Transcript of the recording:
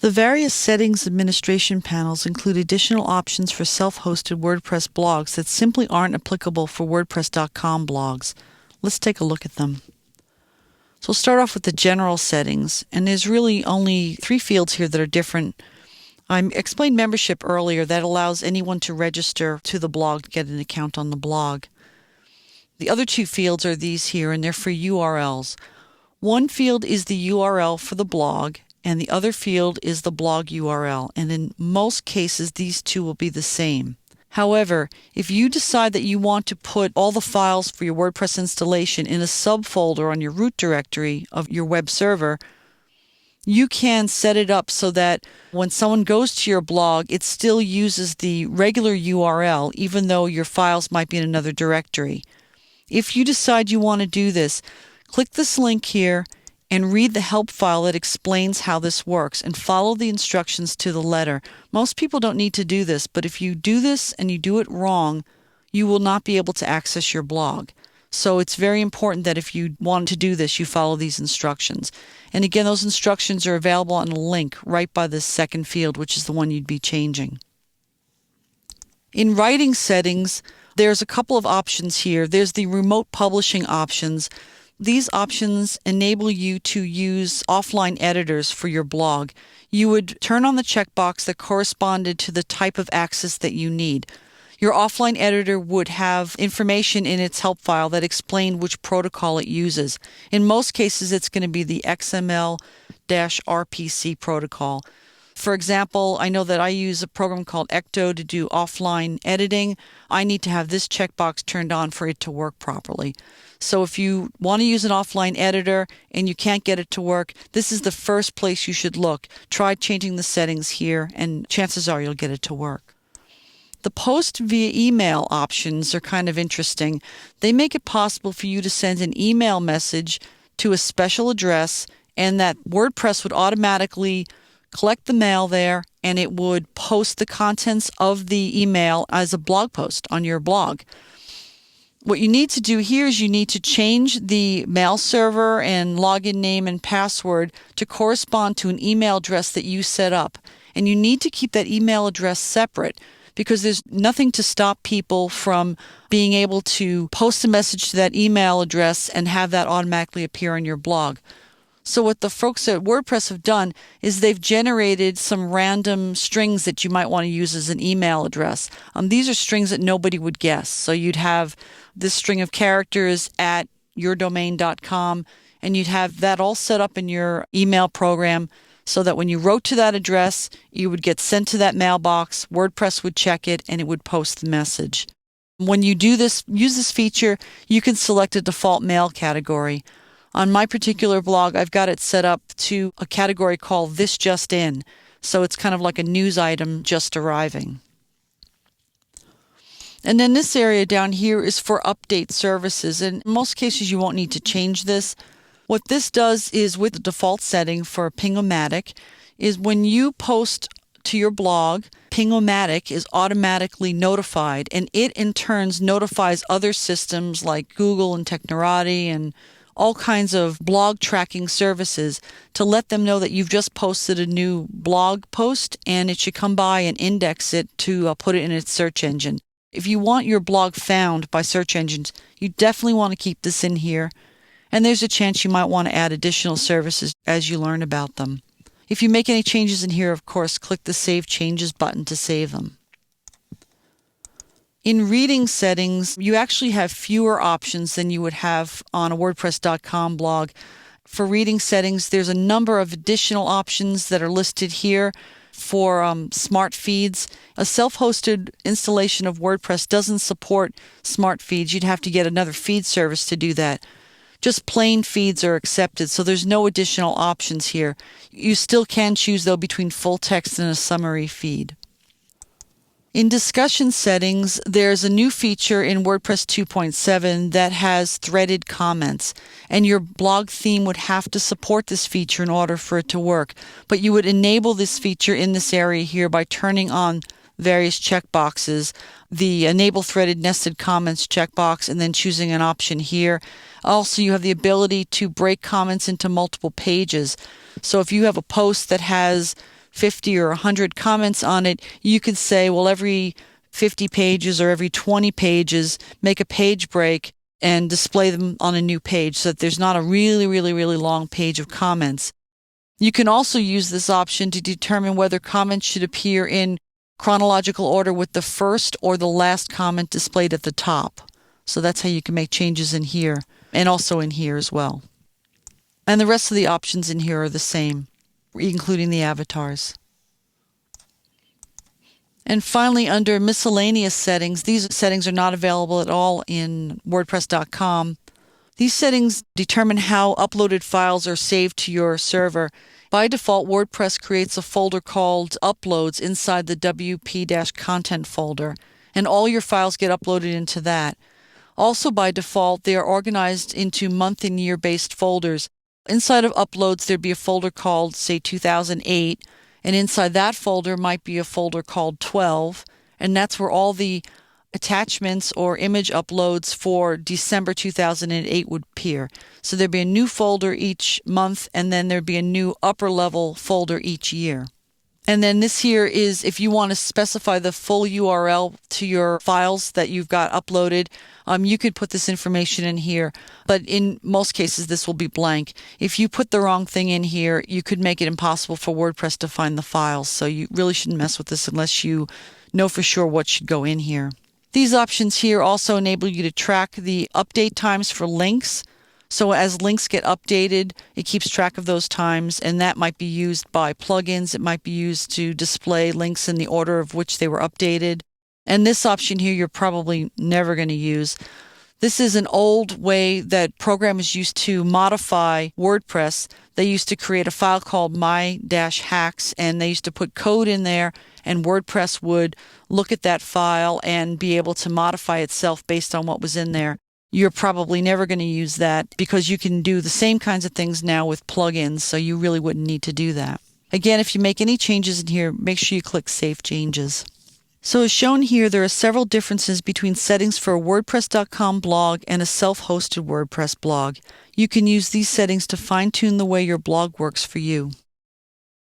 The various settings administration panels include additional options for self-hosted WordPress blogs that simply aren't applicable for WordPress.com blogs. Let's take a look at them. So we'll start off with the general settings, and there's really only 3 fields here that are different. I explained membership earlier. That allows anyone to register to the blog to get an account on the blog. The other 2 fields are these here, and they're for URLs. One field is the URL for the blog, and the other field is the blog URL, and in most cases these 2 will be the same. However, if you decide that you want to put all the files for your WordPress installation in a subfolder on your root directory of your web server, you can set it up so that when someone goes to your blog, it still uses the regular URL, even though your files might be in another directory. If you decide you want to do this, click this link here and read the help file that explains how this works and follow the instructions to the letter. Most people don't need to do this, but if you do this and you do it wrong, you will not be able to access your blog. So it's very important that if you want to do this, you follow these instructions. And again, those instructions are available on a link right by the second field, which is the one you'd be changing. In writing settings, there's a couple of options here. There's the remote publishing options. These options enable you to use offline editors for your blog. You would turn on the checkbox that corresponded to the type of access that you need. Your offline editor would have information in its help file that explained which protocol it uses. In most cases, it's going to be the XML-RPC protocol. For example, I know that I use a program called Ecto to do offline editing. I need to have this checkbox turned on for it to work properly. So if you want to use an offline editor and you can't get it to work, this is the first place you should look. Try changing the settings here, and chances are you'll get it to work. The post via email options are kind of interesting. They make it possible for you to send an email message to a special address, and that WordPress would automatically collect the mail there, and it would post the contents of the email as a blog post on your blog. What you need to do here is you need to change the mail server and login name and password to correspond to an email address that you set up. And you need to keep that email address separate, because there's nothing to stop people from being able to post a message to that email address and have that automatically appear on your blog. So what the folks at WordPress have done is they've generated some random strings that you might want to use as an email address. These are strings that nobody would guess. So you'd have this string of characters at yourdomain.com, and you'd have that all set up in your email program so that when you wrote to that address, you would get sent to that mailbox, WordPress would check it, and it would post the message. When you do this, use this feature, you can select a default mail category. On my particular blog, I've got it set up to a category called This Just In. So it's kind of like a news item just arriving. And then this area down here is for update services. In most cases, you won't need to change this. What this does is, with the default setting for Ping-O-Matic, is when you post to your blog, Ping-O-Matic is automatically notified, and it in turn notifies other systems like Google and Technorati and all kinds of blog tracking services to let them know that you've just posted a new blog post, and it should come by and index it to put it in its search engine. If you want your blog found by search engines, you definitely want to keep this in here. And there's a chance you might want to add additional services as you learn about them. If you make any changes in here, of course, click the Save Changes button to save them. In reading settings, you actually have fewer options than you would have on a WordPress.com blog. For reading settings, there's a number of additional options that are listed here. For smart feeds, a self-hosted installation of WordPress doesn't support smart feeds. You'd have to get another feed service to do that. Just plain feeds are accepted, so there's no additional options here. You still can choose, though, between full text and a summary feed. In discussion settings, there's a new feature in WordPress 2.7 that has threaded comments, and your blog theme would have to support this feature in order for it to work. But you would enable this feature in this area here by turning on various checkboxes, the Enable Threaded Nested Comments checkbox, and then choosing an option here. Also, you have the ability to break comments into multiple pages. So if you have a post that has 50 or 100 comments on it, you could say, well, every 50 pages or every 20 pages, make a page break and display them on a new page so that there's not a really, really, really long page of comments. You can also use this option to determine whether comments should appear in chronological order with the first or the last comment displayed at the top. So that's how you can make changes in here and also in here as well. And the rest of the options in here are the same, including the avatars. And finally, under miscellaneous settings, these settings are not available at all in WordPress.com. These settings determine how uploaded files are saved to your server. By default, WordPress creates a folder called Uploads inside the WP-content folder, and all your files get uploaded into that. Also, by default, they are organized into month and year based folders. Inside of Uploads, there'd be a folder called, say, 2008, and inside that folder might be a folder called 12, and that's where all the attachments or image uploads for December 2008 would appear. So there'd be a new folder each month, and then there'd be a new upper level folder each year. And then this here is if you want to specify the full URL to your files that you've got uploaded, you could put this information in here, but in most cases this will be blank. If you put the wrong thing in here, you could make it impossible for WordPress to find the files, so you really shouldn't mess with this unless you know for sure what should go in here. These options here also enable you to track the update times for links. So as links get updated, it keeps track of those times, and that might be used by plugins. It might be used to display links in the order of which they were updated. And this option here you're probably never going to use. This is an old way that programmers used to modify WordPress. They used to create a file called my-hacks, and they used to put code in there, and WordPress would look at that file and be able to modify itself based on what was in there. You're probably never going to use that because you can do the same kinds of things now with plugins, so you really wouldn't need to do that. Again, if you make any changes in here, make sure you click Save Changes. So as shown here, there are several differences between settings for a WordPress.com blog and a self-hosted WordPress blog. You can use these settings to fine-tune the way your blog works for you.